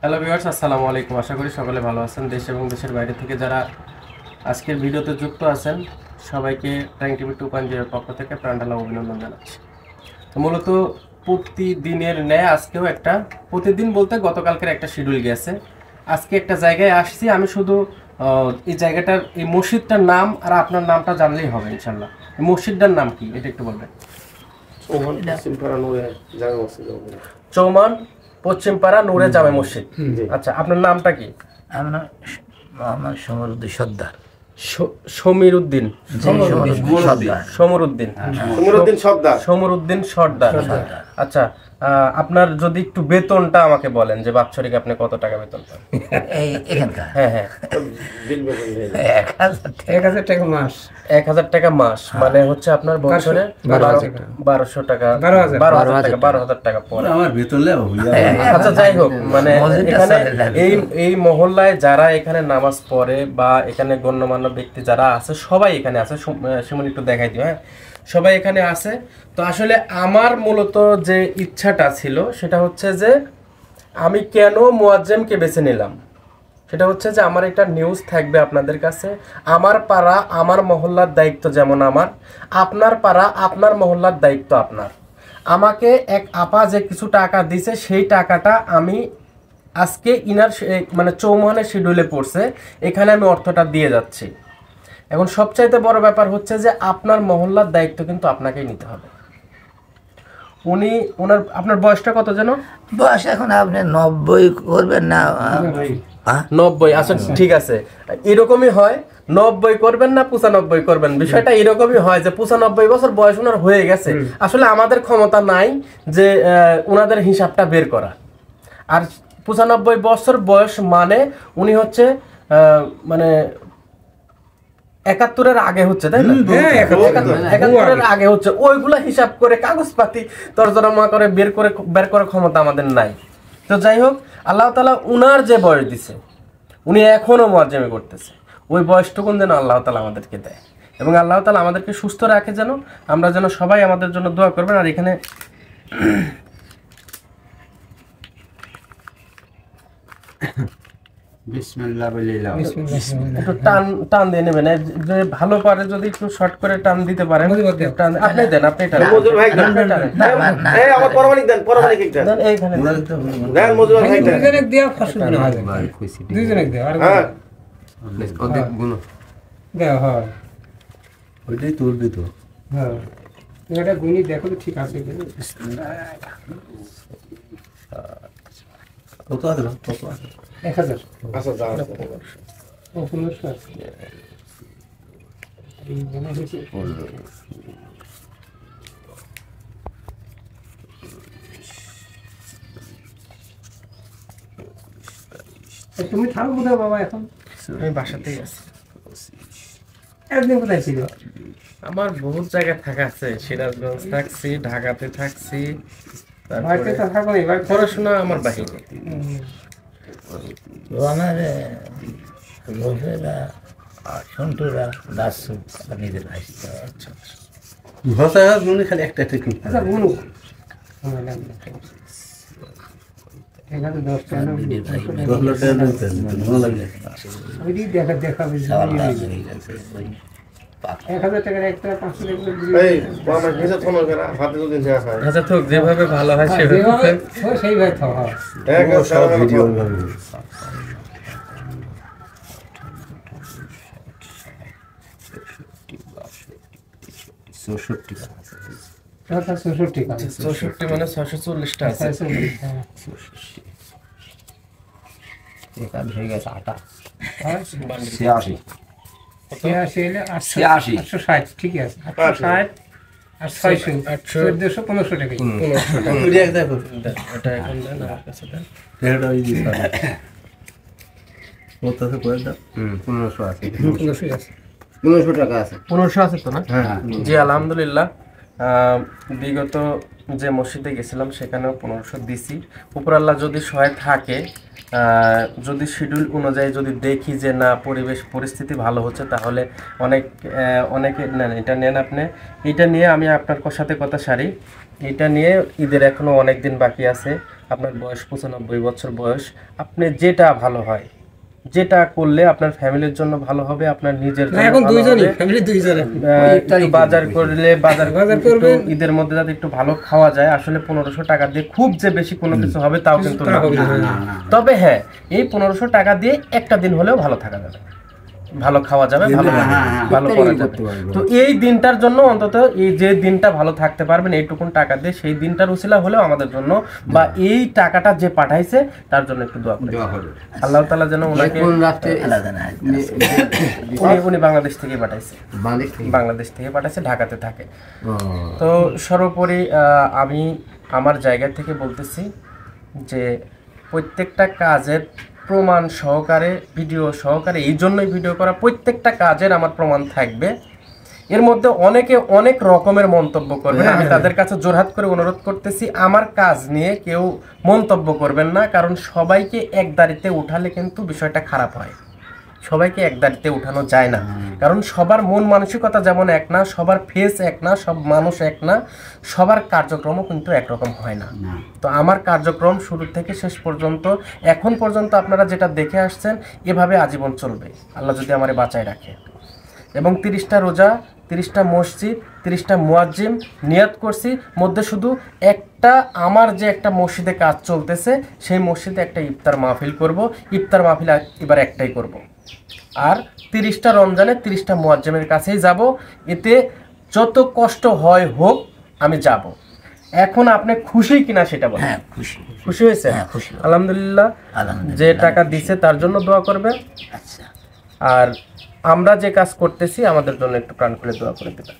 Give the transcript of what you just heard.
Hello viewers, আসসালামু আলাইকুম। আশা করি সকলে ভালো আছেন। দেশ এবং দেশের বাইরে থেকে যারা আজকের ভিডিওতে যুক্ত আছেন সবাইকে ট্যাঙ্ক টিভি 2.0 পক্ষ থেকে প্রাণঢালা অভিনন্দন জানাচ্ছি। তো মূলত প্রতিদিনের ন্যায় আজকেও একটা, প্রতিদিন বলতে গতকালকের একটা শিডিউল গেছে। আজকে একটা জায়গায় আসছি, আমি শুধু এই জায়গাটার এই মসজিদটার নাম আর আপনার নামটা জানলেই হবে ইনশাল্লাহ। এই মসজিদটার নাম কি এটা একটু বলবেন। চৌমান পশ্চিমপাড়া নূরে জামে মসজিদ। আচ্ছা, আপনার নামটা কি? আমার নাম মোহাম্মদ সমরুদ্দিন সর্দার। সমীরউদ্দিন সমরউদ্দিন সর্দার। আচ্ছা, আপনার যদি একটু বেতনটা আমাকে বলেন যে বাৎসরিক আপনি কত টাকা বেতন পান? এখানকার? হ্যাঁ হ্যাঁ, 1000 টাকা মাস। 1000 টাকা মাস মানে হচ্ছে আপনার বছরে 1200 টাকা, 12,000 টাকা পরে আমার বেতন। আচ্ছা, যাই হোক, মানে এখানে এই মহল্লায় যারা এখানে নামাজ পড়ে বা এখানে গণ্যমান্য ব্যক্তি যারা আছে সবাই এখানে আছে। সেমন একটু দেখাই দিও। হ্যাঁ, সবাই এখানে আছে। তো আসলে আমার মূলত যে ইচ্ছাটা ছিল সেটা হচ্ছে যে আমি কেন মুয়াজ্জেমকে বেছে নিলাম, সেটা হচ্ছে যে আমার একটা নিউজ থাকবে আপনাদের কাছে। আমার পাড়া আমার মহল্লার দায়িত্ব যেমন আমার, আপনার পাড়া আপনার মহল্লার দায়িত্ব আপনার। আমাকে এক আপা যে কিছু টাকা দিছে সেই টাকাটা আমি আজকে ইনার মানে চৌমানের শিডিউলে পড়ছে, এখানে আমি অর্থটা দিয়ে যাচ্ছি। এখন সবচাইতে বড় ব্যাপার হচ্ছে যে আপনার মহল্লার দায়িত্ব কিন্তু আপনাকেই নিতে হবে। আপনার বয়সটা কত যেন? বয়স এখন আপনি 90 করবেন না? 90। আচ্ছা ঠিক আছে, এরকমই হয়। 90 করবেন না 95 করবেন, বিষয়টা এরকমই হয় যে 95 বছর বয়স ওনার হয়ে গেছে। আসলে আমাদের ক্ষমতা নাই যে ওনাদের হিসাবটা বের করা। আর 95 বছর বয়স মানে উনি হচ্ছে মানে 71-এর আগে হচ্ছে, তাই না? 71-এর আগে হচ্ছে। ওইগুলা হিসাব করে কাগজপাতি তর্জমা করে বের করে ক্ষমতা আমাদের নাই। তো যাই হোক, আল্লাহ তাআলা উনার যে বয়স দিছে, উনি এখনো মুয়াজ্জেমি করতেছে। ওই বয়সটুকুন যেন আল্লাহ তাআলা আমাদেরকে দেয় এবং আল্লাহ তাআলা আমাদেরকে সুস্থ রাখে, যেন আমরা যেন সবাই আমাদের জন্য দোয়া করবেন। আর এখানে একটু টান দিয়ে নেবেন, যে ভালো পারে যদি একটু শর্ট করে টান দিতে পারেন। আপনি দেন, আপনি ওইটাই তুলবি তো। হ্যাঁ, এটা গুনি দেখো তো ঠিক আছে। কত আছে? কত আছে? 1000। আচ্ছা, দাও। ও 1500 আছে। এই মনে হচ্ছে তুমি থাকো কোথায় বাবা এখন? আমি বাসাতেই আছি। একদিন কোথায় ছিল? আমার বহুত জায়গায় থাকা আছে, সিরাজগঞ্জ থাকছি, ঢাকাতে থাকছি, বাড়িতে তো থাকো না, বাড়িতে পড়াশোনা আমার বাহিরে। আমার লোকেরা সন্টুরা দাসু নিজের আসছে। আচ্ছা আচ্ছা, ভাষা মনে খালি একটা থেকে। আচ্ছা গুনু এখানে 10 টাকা ওই দিক দেখাবে। 1000 টাকার একটা 500 টাকা আচ্ছা তো যেভাবে ভালো হয় সেভাবে সেইভাবে খাওয়া হয়। সব ভিডিও টাকা 64 টাকা। 64 মানে 640টা আছে। একা হয়ে গেছে 8 86 এলে 860 ঠিক আছে। 860 আর 600 1400 1500 টাকা। 1500 টাকা। দেখো এটা এখন দেন আমার কাছে দেন। এটা ওই দিস কত আছে করে দাও। 1500 আছে। 1500 আছে। 1500 টাকা আছে। 1500 আছে তো না? হ্যাঁ। জি আলহামদুলিল্লাহ। বিগত যে মসজিদে গেছিলাম সেখানেও 1500 দিছি। উপর আল্লাহ যদি সহায় থাকে, যদি শিডিউল অনুযায়ী যদি দেখি যে না পরিবেশ পরিস্থিতি ভালো হচ্ছে, তাহলে অনেকে নেন। এটা নেন আপনি, এটা নিয়ে আমি আপনার সাথে কথা সারি। এটা নিয়ে ঈদের এখনো অনেক দিন বাকি আছে। আপনার বয়স 95 বছর বয়স, আপনি যেটা ভালো হয়, যেটা করলে আপনার ফ্যামিলির জন্য ভালো হবে, আপনার নিজের জন্য এখন ভালো দুইজনই হবে। ফ্যামিলি দুইজনে একটু বাজার করলে বাজার করবেন, ঈদের মধ্যে যাতে একটু ভালো খাওয়া যায়। আসলে 1500 টাকা দিয়ে খুব যে বেশি কোনো কিছু হবে তাও কিন্তু না। তবে হ্যাঁ, এই 1500 টাকা দিয়ে একটা দিন হলেও ভালো থাকা যাবে, ভালো খাওয়া যাবে, ভালো করা যাবে। তো এই দিনটার জন্য অন্তত এই যে দিনটা ভালো থাকতে পারবেন এইটুকুন টাকা দিয়ে, সেই দিনটার উসিলা হলেও আমাদের জন্য বা এই টাকাটা যে পাঠাইছে তার জন্য একটু দোয়া করি। আল্লাহ তাআলা যেন ওনাকে, উনি বাংলাদেশ থেকে পাঠাইছে, বাংলাদেশ থেকে পাঠাইছে, ঢাকাতে থাকে। তো সর্বোপরি আমি আমার জায়গা থেকে বলতেছি যে প্রত্যেকটা কাজের প্রমাণ সহকারে, ভিডিও সহকারে, এই জন্যই ভিডিও করা, প্রত্যেকটা কাজের আমার প্রমাণ থাকবে। এর মধ্যে অনেকে অনেক রকমের মন্তব্য করবেন, আমি তাদের কাছে জোরহাত করে অনুরোধ করতেছি আমার কাজ নিয়ে কেউ মন্তব্য করবেন না, কারণ সবাইকে এক দাঁড়িতে উঠালে কিন্তু বিষয়টা খারাপ হয়। সবাইকে এক দাঁড়িতে উঠানো যায় না, কারণ সবার মন মানসিকতা যেমন এক না, সবার ফেস এক না, সব মানুষ এক না, সবার কার্যক্রমও কিন্তু একরকম হয় না। তো আমার কার্যক্রম শুরু থেকে শেষ পর্যন্ত এখন পর্যন্ত আপনারা যেটা দেখে আসছেন এভাবে আজীবন চলবে, আল্লাহ যদি আমারে বাঁচায় রাখে। এবং 30টা রোজা, 30টা মসজিদ, 30টা মুয়াজ্জিম নিয়াত করছি, মধ্যে শুধু একটা আমার যে একটা মসজিদে কাজ চলতেছে সেই মসজিদে একটা ইফতার মাহফিল করব। ইফতার মাহফিল এবার একটাই করব। আর 30টা রমজানে 30টা মুয়াজ্জিমের কাছেই যাব, এতে যত কষ্ট হয় হোক আমি যাব। এখন আপনি খুশি কিনা সেটা বলেন। হ্যাঁ খুশি। খুশি হয়েছে? হ্যাঁ খুশি। আলহামদুলিল্লাহ। যে টাকা দিছে তার জন্য দোয়া করবে, আচ্ছা। আর আমরা যে কাজ করতেছি আমাদের জন্য একটু প্রাণ খুলে দোয়া করে দেবেন।